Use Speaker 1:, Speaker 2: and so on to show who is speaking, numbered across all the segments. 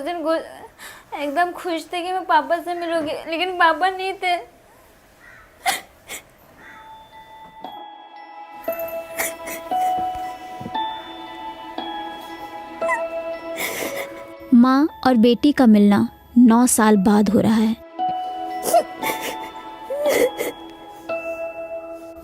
Speaker 1: दिन एकदम खुश थे कि मैं पापा से मिलूंगी, लेकिन पापा नहीं थे।
Speaker 2: माँ और बेटी का मिलना 9 साल बाद हो रहा है।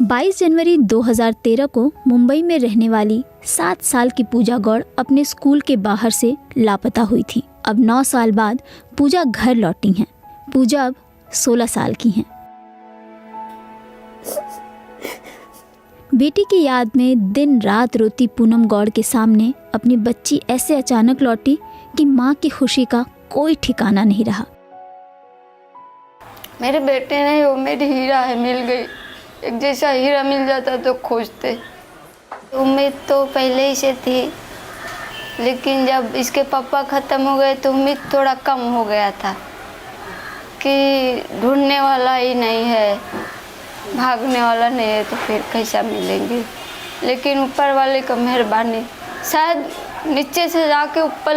Speaker 2: 22 जनवरी 2013 को मुंबई में रहने वाली 7 साल की पूजा गौड़ अपने स्कूल के बाहर से लापता हुई थी। अब 9 साल बाद पूजा घर लौटी हैं। पूजा अब 16 साल की हैं। बेटी की याद में दिन रात रोती पूनम गौड़ के सामने अपनी बच्ची ऐसे अचानक लौटी कि माँ की खुशी का कोई ठिकाना नहीं रहा।
Speaker 3: मेरे बेटे ने, वो मेरी हीरा है, मिल गई। एक जैसा हीरा मिल जाता तो खोजते। उम्मीद तो पहले ही से थी, लेकिन जब इसके पापा ख़त्म हो गए तो उम्मीद थोड़ा कम हो गया था कि ढूंढने वाला ही नहीं है, भागने वाला नहीं है, तो फिर कैसा मिलेंगे। लेकिन ऊपर वाले का मेहरबानी, शायद नीचे से जाके ऊपर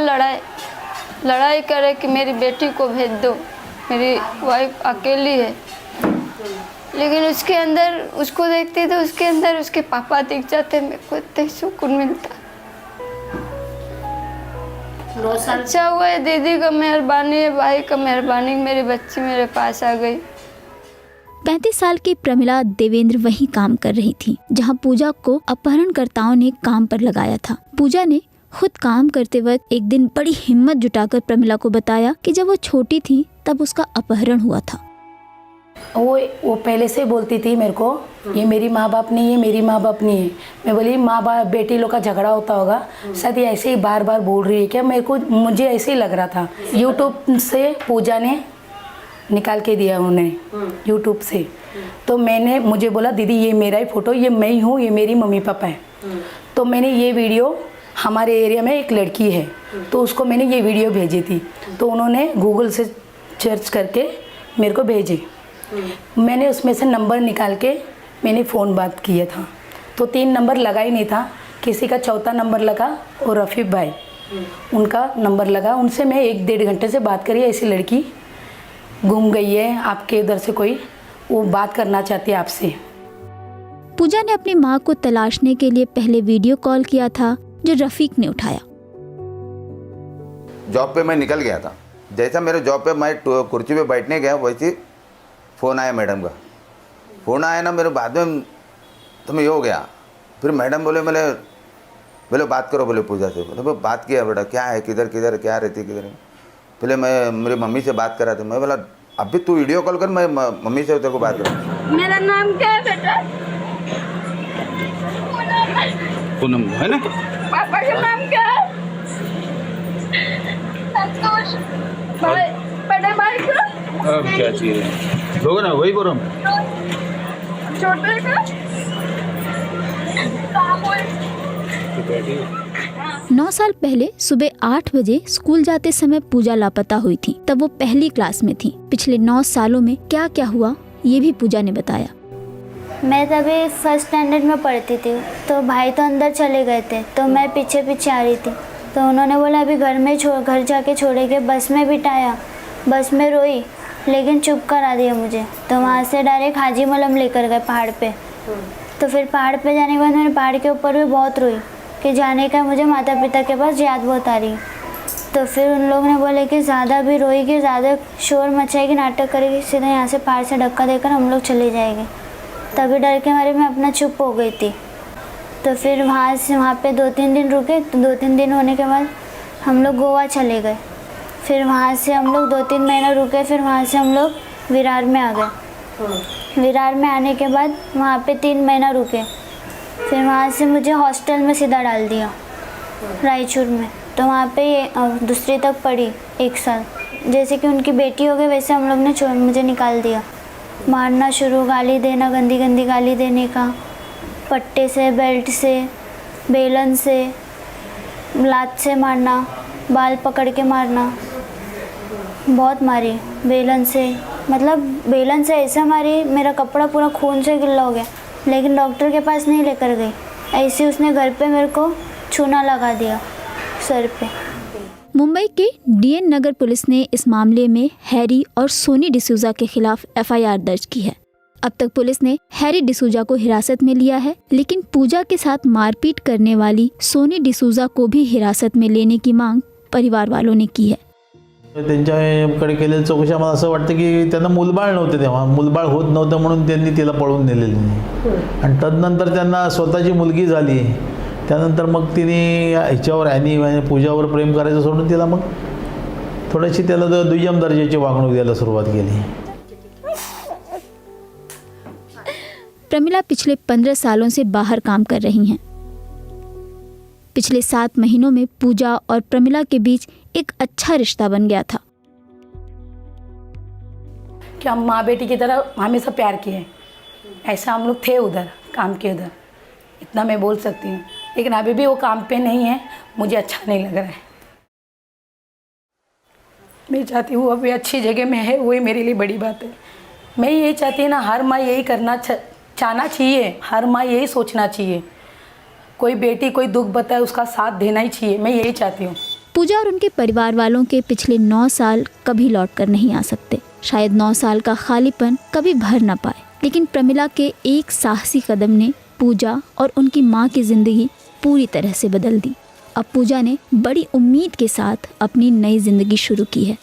Speaker 3: लड़ाई करे कि मेरी बेटी को भेज दो, मेरी वाइफ अकेली है। लेकिन उसके अंदर, उसको देखते तो उसके अंदर उसके पापा दिख जाते, मेरे को इतना सुकून मिलता। अच्छा हुआ है, दीदी का मेहरबानी है, भाई का मेहरबानी, मेरी बच्ची मेरे पास आ गई।
Speaker 2: 35 साल की प्रमिला देवेंद्र वहीं काम कर रही थी जहां पूजा को अपहरणकर्ताओं ने काम पर लगाया था। पूजा ने खुद काम करते वक्त एक दिन बड़ी हिम्मत जुटाकर प्रमिला को बताया कि जब वो छोटी थी तब उसका अपहरण हुआ था।
Speaker 4: वो पहले से बोलती थी मेरे को, ये मेरी माँ बाप नहीं है, मेरी माँ बाप नहीं है। मैं बोली माँ बाप बेटी लोग का झगड़ा होता होगा, शायद ये ऐसे ही बार बार बोल रही है क्या। मुझे ऐसे ही लग रहा था। यूट्यूब से पूजा ने निकाल के दिया उन्हें, यूट्यूब से। तो मुझे बोला दीदी ये मेरा ही फ़ोटो, ये मैं ही हूँ, ये मेरी मम्मी पापा है। तो मैंने ये वीडियो, हमारे एरिया में एक लड़की है तो उसको मैंने ये वीडियो भेजी थी, तो उन्होंने गूगल से सर्च करके मेरे को भेजी। मैंने उसमें से नंबर निकाल के मैंने फ़ोन बात किया था, तो 3 नंबर लगा ही नहीं था। किसी का चौथा नंबर लगा और रफ़ीक भाई उनका नंबर लगा। उनसे मैं 1-1.5 घंटे से बात करी। ऐसी लड़की गुम गई है आपके इधर से, कोई वो बात करना चाहती है आपसे।
Speaker 2: पूजा ने अपनी माँ को तलाशने के लिए पहले वीडियो कॉल किया था जो रफ़ीक ने उठाया।
Speaker 5: जॉब पे मैं निकल गया था। जैसा मेरे जॉब पे मैं कुर्सी पे बैठने गया वैसे फ़ोन आया मैडम का। फ़ोन आया ना मेरे बाद में, तो मैं ये हो गया। फिर मैडम बोले बात करो, बोले पूजा से। बोले बात किया बेटा, क्या है, किधर क्या रहती, किधर। पहले मैं मेरी मम्मी से बात कर रहा था। मैं बोला अभी तू वीडियो कॉल कर, मैं मम्मी से तेरे को बात करूँ।
Speaker 3: मेरा नाम क्या है बेटा?
Speaker 5: पूनम है ना?
Speaker 3: पापा का नाम क्या है? संतोष। भाई, बड़े भाई का?
Speaker 5: अब क्या चाहिए, लोग ना वही बोल रहा हूँ।
Speaker 3: छोटे का?
Speaker 2: 9 साल पहले सुबह 8 बजे स्कूल जाते समय पूजा लापता हुई थी। तब वो पहली क्लास में थी। पिछले 9 सालों में क्या क्या हुआ ये भी पूजा ने बताया।
Speaker 1: मैं तभी फर्स्ट स्टैंडर्ड में पढ़ती थी, तो भाई तो अंदर चले गए थे, तो मैं पीछे पीछे आ रही थी। तो उन्होंने बोला अभी घर जाके छोड़ेंगे। बस में बिठाया, बस में रोई, लेकिन चुप करा दिया मुझे। तो वहाँ से डायरेक्ट हाजी मलम लेकर गए पहाड़ पे। तो फिर पहाड़ पे जाने के बाद मैंने पहाड़ के ऊपर भी बहुत रोई कि जाने का मुझे माता पिता के पास याद बहुत आ रही है। तो फिर उन लोगों ने बोले कि ज़्यादा भी रोएगी, ज़्यादा शोर मचाएगी, नाटक करेगी, सीधा यहाँ से पहाड़ से धक्का देकर हम लोग चले जाएंगे। तभी डर के मारे मैं अपना चुप हो गई थी। तो फिर वहाँ पे 2-3 दिन रुके। तो 2-3 दिन होने के बाद हम लोग गोवा चले गए। फिर वहाँ से हम लोग 2-3 महीना रुके। फिर वहाँ से हम लोग विरार में आ गए। विरार में आने के बाद वहाँ पे 3 महीना रुके। फिर वहाँ से मुझे हॉस्टल में सीधा डाल दिया रायचूर में। तो वहाँ पे दूसरी तक पढ़ी 1 साल। जैसे कि उनकी बेटी हो गई वैसे हम लोग ने मुझे निकाल दिया। मारना शुरू, गाली देना, गंदी गंदी गाली देने का, पट्टे से, बेल्ट से, बेलन से, लात से मारना, बाल पकड़ के मारना, बहुत मारी बेलन से। मतलब बेलन से ऐसा मारी मेरा कपड़ा पूरा खून से गिल्ला हो गया। लेकिन डॉक्टर के पास नहीं लेकर गई, ऐसे उसने घर पे मेरे को चूना लगा दिया सर पे।
Speaker 2: मुंबई के डीएन नगर पुलिस ने इस मामले में हैरी और सोनी डिसूजा के खिलाफ एफआईआर दर्ज की है। अब तक पुलिस ने हैरी डिसूजा को हिरासत में लिया है, लेकिन पूजा के साथ मारपीट करने वाली सोनी डिसूजा को भी हिरासत में लेने की मांग परिवार वालों ने की है।
Speaker 6: त्यांच्याकडे केलेल्या चौकशा मला असं वाटतं की त्यांना मूलबाळ नव्हते, तेव्हा मूलबाळ होत नव्हतं म्हणून त्यांनी तिला पळवून नेलेलं नाही। आणि तदनंतर त्यांना स्वतःची मुलगी झाली, त्यानंतर मग तिने ह्याच्यावर ॲनी पूजावर प्रेम करायचं सोडून तिला मग थोडीशी त्याला दुय्यम दर्जाची वागणूक द्यायला सुरुवात केली।
Speaker 2: प्रमिला पिछले 15 सालों से बाहर काम कर रही हैं। पिछले 7 महीनों में पूजा और प्रमिला के बीच एक अच्छा रिश्ता बन गया था।
Speaker 4: कि हम माँ बेटी की तरह हमेशा प्यार किए, ऐसा हम लोग थे उधर काम के उधर, इतना मैं बोल सकती हूँ। लेकिन अभी भी वो काम पे नहीं है, मुझे अच्छा नहीं लग रहा है। मैं चाहती हूँ अभी अच्छी जगह में है, वही मेरे लिए बड़ी बात है। मैं यही चाहती हूँ ना, हर माँ यही करना चाहना चाहिए, हर माँ यही सोचना चाहिए, कोई बेटी कोई दुख बताए उसका साथ देना ही चाहिए, मैं यही चाहती हूँ।
Speaker 2: पूजा और उनके परिवार वालों के पिछले 9 साल कभी लौट कर नहीं आ सकते। शायद 9 साल का खालीपन कभी भर न पाए, लेकिन प्रमिला के एक साहसी कदम ने पूजा और उनकी माँ की ज़िंदगी पूरी तरह से बदल दी। अब पूजा ने बड़ी उम्मीद के साथ अपनी नई ज़िंदगी शुरू की है।